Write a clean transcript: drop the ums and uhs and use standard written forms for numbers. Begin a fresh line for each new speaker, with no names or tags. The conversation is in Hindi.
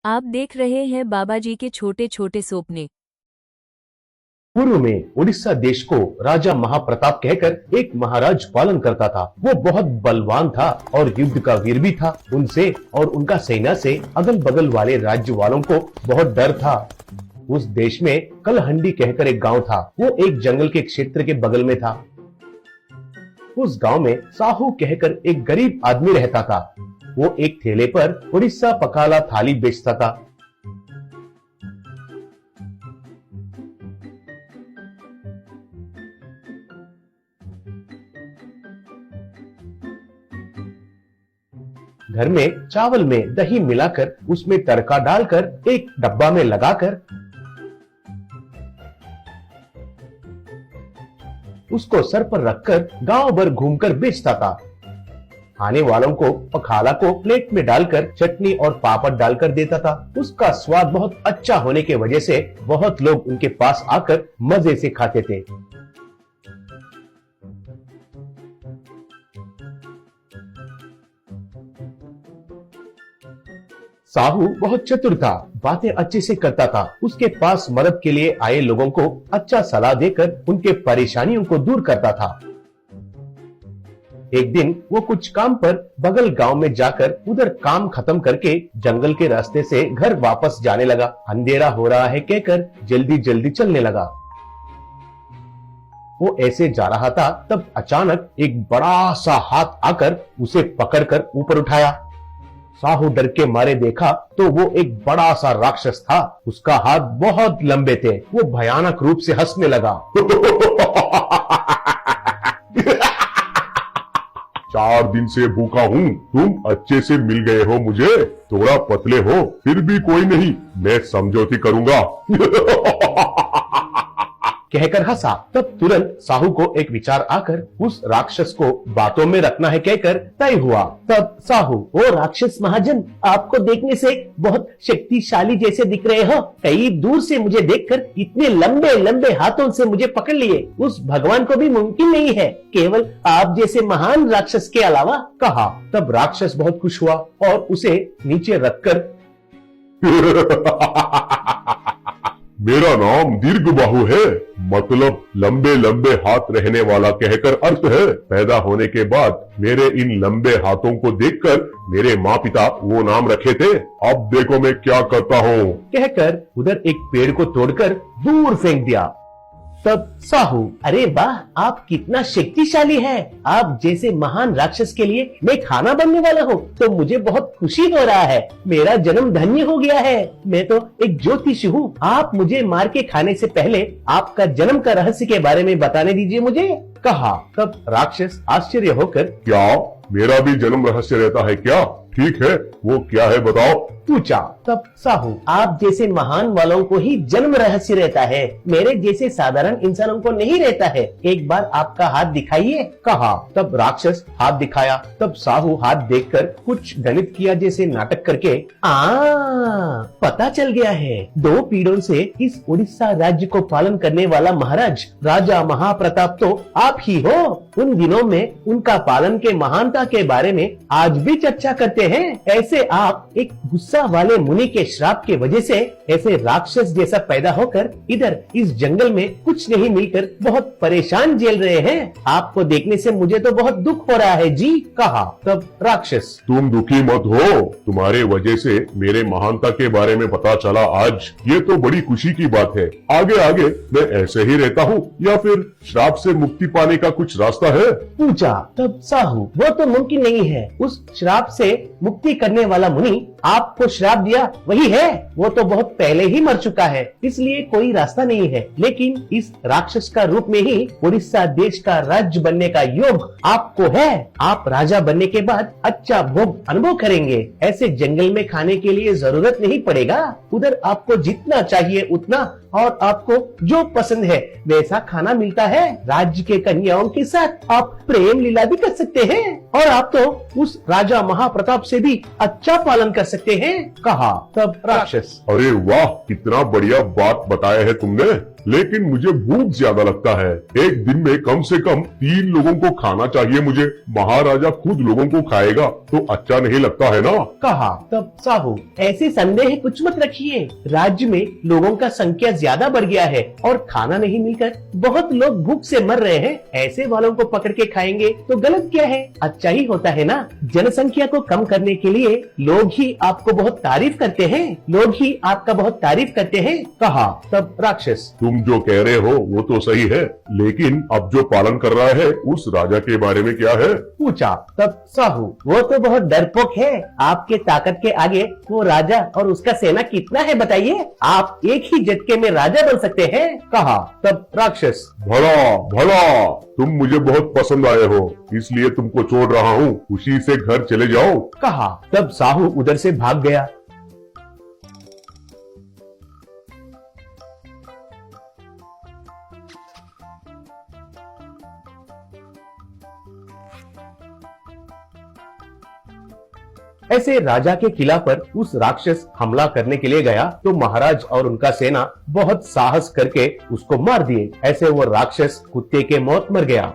आप देख रहे हैं बाबा जी के छोटे छोटे सपने।
पूर्व में उड़ीसा देश को राजा महाप्रताप कहकर एक महाराज पालन करता था। वो बहुत बलवान था और युद्ध का वीर भी था। उनसे और उनका सेना से अगल बगल वाले राज्य वालों को बहुत डर था। उस देश में कलहंडी कहकर एक गांव था। वो एक जंगल के क्षेत्र के बगल में था। उस गांव में साहू कहकर एक गरीब आदमी रहता था। वो एक ठेले पर उड़ीसा पकाला थाली बेचता था। घर में चावल में दही मिलाकर उसमें तड़का डालकर एक डब्बा में लगाकर उसको सर पर रखकर गांव भर घूमकर बेचता था। आने वालों को पखाला को प्लेट में डालकर चटनी और पापड़ डालकर देता था। उसका स्वाद बहुत अच्छा होने के वजह से बहुत लोग उनके पास आकर मजे से खाते थे। साहू बहुत चतुर था, बातें अच्छे से करता था। उसके पास मदद के लिए आए लोगों को अच्छा सलाह देकर उनके परेशानियों को दूर करता था। एक दिन वो कुछ काम पर बगल गांव में जाकर उधर काम खत्म करके जंगल के रास्ते से घर वापस जाने लगा। अंधेरा हो रहा है कहकर जल्दी जल्दी चलने लगा। वो ऐसे जा रहा था, तब अचानक एक बड़ा सा हाथ आकर उसे पकड़कर ऊपर उठाया। साहू डर के मारे देखा तो वो एक बड़ा सा राक्षस था। उसका हाथ बहुत लंबे थे। वो भयानक रूप से हंसने लगा।
4 दिन से भूखा हूँ, तुम अच्छे से मिल गए हो मुझे। थोड़ा पतले हो फिर भी कोई नहीं, मैं समझौती करूंगा।
कहकर हंसा। तब तुरंत साहू को एक विचार आकर उस राक्षस को बातों में रखना है कहकर तय हुआ। तब साहू, ओ राक्षस महाजन, आपको देखने से बहुत शक्तिशाली जैसे दिख रहे हो। कई दूर से मुझे देखकर इतने लंबे लंबे हाथों से मुझे पकड़ लिए, उस भगवान को भी मुमकिन नहीं है, केवल आप जैसे महान राक्षस के अलावा, कहा। तब राक्षस बहुत खुश हुआ और उसे नीचे रखकर
मेरा नाम दीर्घ बाहु है, मतलब लंबे लंबे हाथ रहने वाला कहकर अर्थ है। पैदा होने के बाद मेरे इन लंबे हाथों को देखकर मेरे माँ पिता वो नाम रखे थे। अब देखो मैं क्या करता हूँ, कहकर
उधर एक पेड़ को तोड़कर दूर फेंक दिया। तब साहू, अरे वाह, आप कितना शक्तिशाली है। आप जैसे महान राक्षस के लिए मैं खाना बनने वाला हूँ, तो मुझे बहुत खुशी हो रहा है। मेरा जन्म धन्य हो गया है। मैं तो एक ज्योतिषी हूँ। आप मुझे मार के खाने से पहले आपका जन्म का रहस्य के बारे में बताने दीजिए मुझे, कहा। तब राक्षस आश्चर्य होकर,
क्या मेरा भी जन्म रहस्य रहता है क्या? ठीक है, वो क्या है बताओ,
पूछा। तब साहू, आप जैसे महान वालों को ही जन्म रहस्य रहता है, मेरे जैसे साधारण इंसानों को नहीं रहता है। एक बार आपका हाथ दिखाइए, कहा। तब राक्षस हाथ दिखाया। तब साहू हाथ देखकर कुछ गणित किया जैसे नाटक करके, पता चल गया है। 2 पीढ़ियों से इस उड़ीसा राज्य को पालन करने वाला महाराज राजा महाप्रताप तो आप ही हो। उन दिनों में उनका पालन के महानता के बारे में आज भी चर्चा करते हैं। ऐसे आप एक गुस्सा वाले मुनि के श्राप के वजह से ऐसे राक्षस जैसा पैदा होकर इधर इस जंगल में कुछ नहीं मिलकर बहुत परेशान झेल रहे हैं। आपको देखने से मुझे तो बहुत दुख हो रहा है जी, कहा। तब राक्षस,
तुम दुखी मत हो, तुम्हारे वजह से मेरे महानता के बारे में पता चला आज, ये तो बड़ी खुशी की बात है। आगे आगे मैं ऐसे ही रहता हूँ या फिर श्राप से मुक्ति पाने का कुछ रास्ता है, पूछा।
तब साहू, वो तो मुमकिन नहीं है। उस श्राप से मुक्ति करने वाला मुनि आपको श्राप दिया वही है, वो तो बहुत पहले ही मर चुका है, इसलिए कोई रास्ता नहीं है। लेकिन इस राक्षस का रूप में ही उड़ीसा देश का राज्य बनने का योग आपको है। आप राजा बनने के बाद अच्छा भोग अनुभव करेंगे। ऐसे जंगल में खाने के लिए जरूरत नहीं पड़ेगा। उधर आपको जितना चाहिए उतना और आपको जो पसंद है वैसा खाना मिलता है। राज्य के कन्याओं के साथ आप प्रेम लीला भी कर सकते हैं और आप तो उस राजा महाप्रताप से भी अच्छा पालन कर सकते हैं, कहा। तब राक्षस,
अरे वाह, कितना बढ़िया बात बताया है तुमने। लेकिन मुझे भूख ज्यादा लगता है। एक दिन में कम से कम 3 लोगों को खाना चाहिए मुझे। महाराजा खुद लोगों को खाएगा तो अच्छा नहीं लगता है ना।
कहा। तब साहू, ऐसे संदेह कुछ मत रखिए। राज्य में लोगों का संख्या ज्यादा बढ़ गया है और खाना नहीं मिलकर बहुत लोग भूख से मर रहे हैं। ऐसे वालों को पकड़ के खाएंगे तो गलत क्या है, अच्छा ही होता है ना। जनसंख्या को कम करने के लिए लोग ही आपको बहुत तारीफ करते हैं, लोग ही आपका बहुत तारीफ करते हैं। कहा। तब राक्षस,
तुम जो कह रहे हो वो तो सही है, लेकिन अब जो पालन कर रहा है उस राजा के बारे में क्या है?
पूछा। तब साहू, वो तो बहुत डरपोक है। आपके ताकत के आगे वो राजा और उसका सेना कितना है बताइए। आप एक ही झटके में राजा बन सकते हैं। कहा। तब राक्षस,
भला भला, तुम मुझे बहुत पसंद आए हो, इसलिए तुमको छोड़ रहा हूँ, खुशी से घर चले जाओ।
कहा। तब साहू उधर से भाग गया। ऐसे राजा के किला पर उस राक्षस हमला करने के लिए गया तो महाराज और उनका सेना बहुत साहस करके उसको मार दिए। ऐसे वो राक्षस कुत्ते के मौत मर गया।